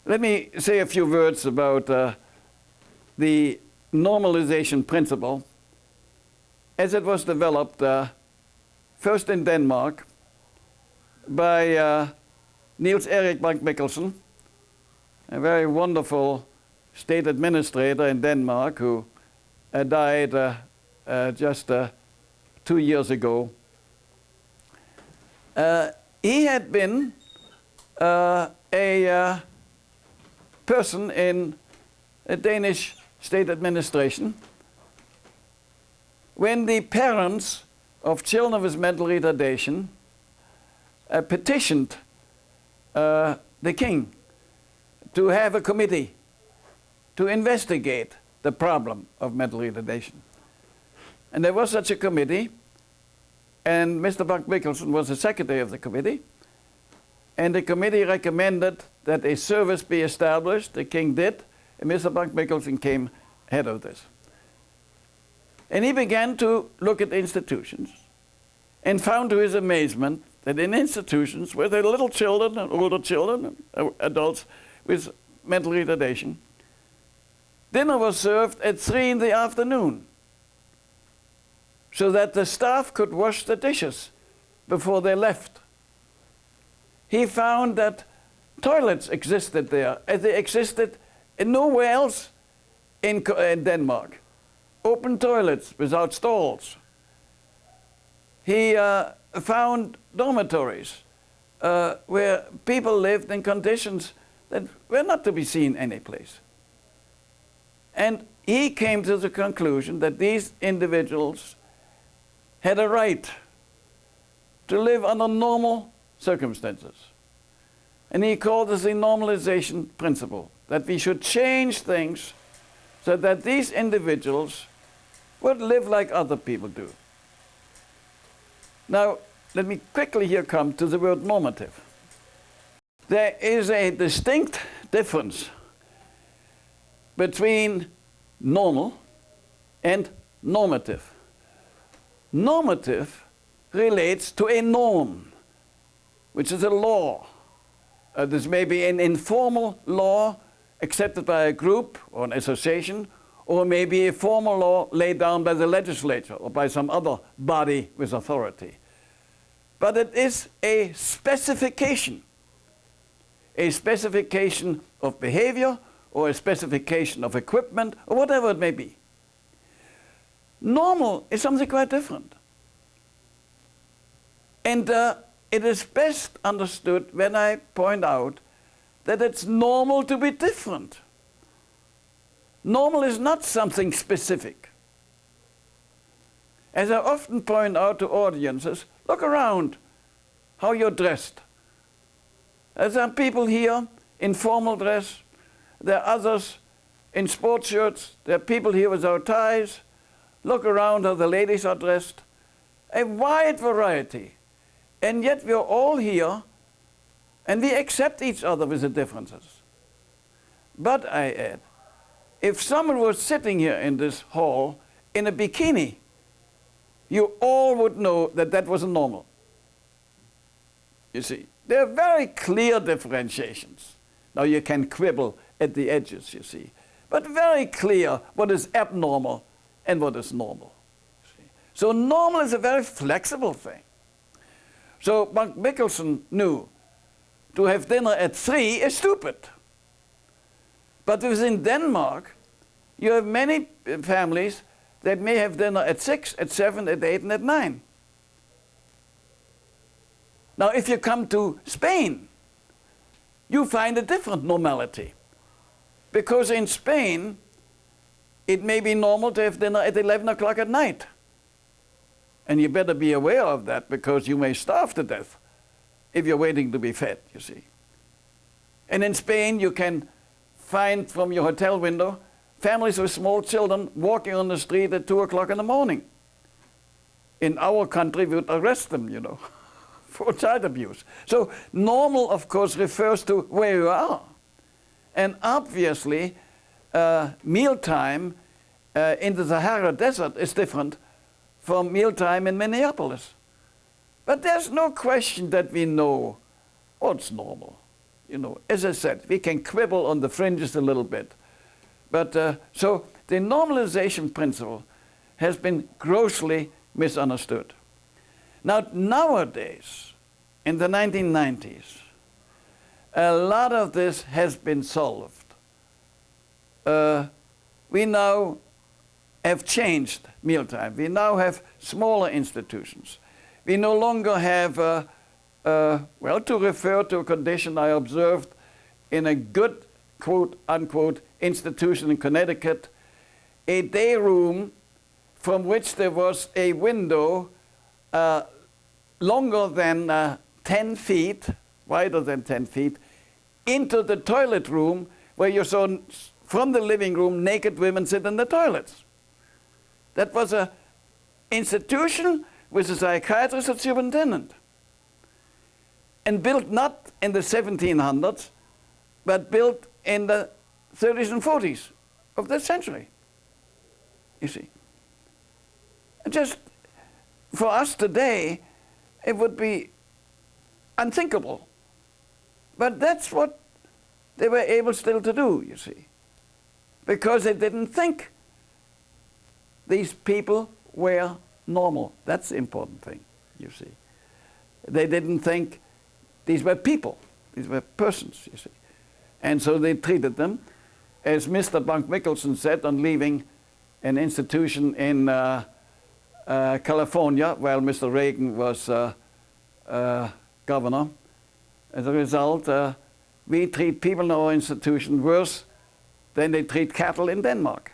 Let me say a few words about the normalization principle as it was developed first in Denmark by Niels Erik Bank-Mikkelsen, a very wonderful state administrator in Denmark who died just 2 years ago. He had been a person in a Danish state administration when the parents of children with mental retardation petitioned the king to have a committee to investigate the problem of mental retardation. And there was such a committee, and Mr. Bank-Mikkelsen was the secretary of the committee, and the committee recommended that a service be established. The king did, and Mr. Bank-Mikkelsen came head of this. And he began to look at institutions and found to his amazement that in institutions where there were little children and older children and adults with mental retardation, dinner was served at 3 in the afternoon so that the staff could wash the dishes before they left. He found that toilets existed there as they existed nowhere else in Denmark. Open toilets without stalls. He found dormitories where people lived in conditions that were not to be seen anyplace. And he came to the conclusion that these individuals had a right to live under normal circumstances. And he called this the normalization principle, that we should change things so that these individuals would live like other people do. Now, let me quickly here come to the word normative. There is a distinct difference between normal and normative. Normative relates to a norm, which is a law. This may be an informal law accepted by a group or an association, or maybe a formal law laid down by the legislature or by some other body with authority. But it is a specification of behavior or a specification of equipment or whatever it may be. Normal is something quite different. And it is best understood when I point out that it's normal to be different. Normal is not something specific. As I often point out to audiences, look around how you're dressed. There are some people here in formal dress. There are others in sports shirts. There are people here without ties. Look around how the ladies are dressed. A wide variety. And yet we're all here and we accept each other with the differences. But I add, if someone was sitting here in this hall in a bikini, you all would know that that wasn't normal. You see, there are very clear differentiations. Now you can quibble at the edges, you see, but very clear what is abnormal and what is normal. See? So normal is a very flexible thing. So Bank-Mikkelsen knew to have dinner at 3 is stupid. But within Denmark, you have many families that may have dinner at 6, at 7, at 8, and at 9. Now, if you come to Spain, you find a different normality. Because in Spain, it may be normal to have dinner at 11 o'clock at night. And you better be aware of that because you may starve to death if you're waiting to be fed, you see. And in Spain, you can find from your hotel window families with small children walking on the street at 2 o'clock in the morning. In our country, we would arrest them, you know, for child abuse. So normal, of course, refers to where you are. And obviously, mealtime in the Sahara Desert is different from mealtime in Minneapolis. But there's no question that we know what's normal. you know. As I said, we can quibble on the fringes a little bit. But so the normalization principle has been grossly misunderstood. Now, nowadays, in the 1990s, a lot of this has been solved. We now have changed mealtime. We now have smaller institutions. We no longer have, well, to refer to a condition I observed in a good, quote, unquote, institution in Connecticut, a day room from which there was a window longer than 10 feet, wider than 10 feet, into the toilet room where you saw from the living room naked women sit in the toilets. That was an institution with a psychiatrist and superintendent. And built not in the 1700s, but built in the 30s and 40s of that century, you see. Just for us today, it would be unthinkable. But that's what they were able still to do, you see. Because they didn't think these people were normal. That's the important thing, you see. They didn't think these were people. These were persons, you see. And so they treated them, as Mr. Bank Mickelson said on leaving an institution in California while Mr. Reagan was governor. As a result, we treat people in our institution worse than they treat cattle in Denmark.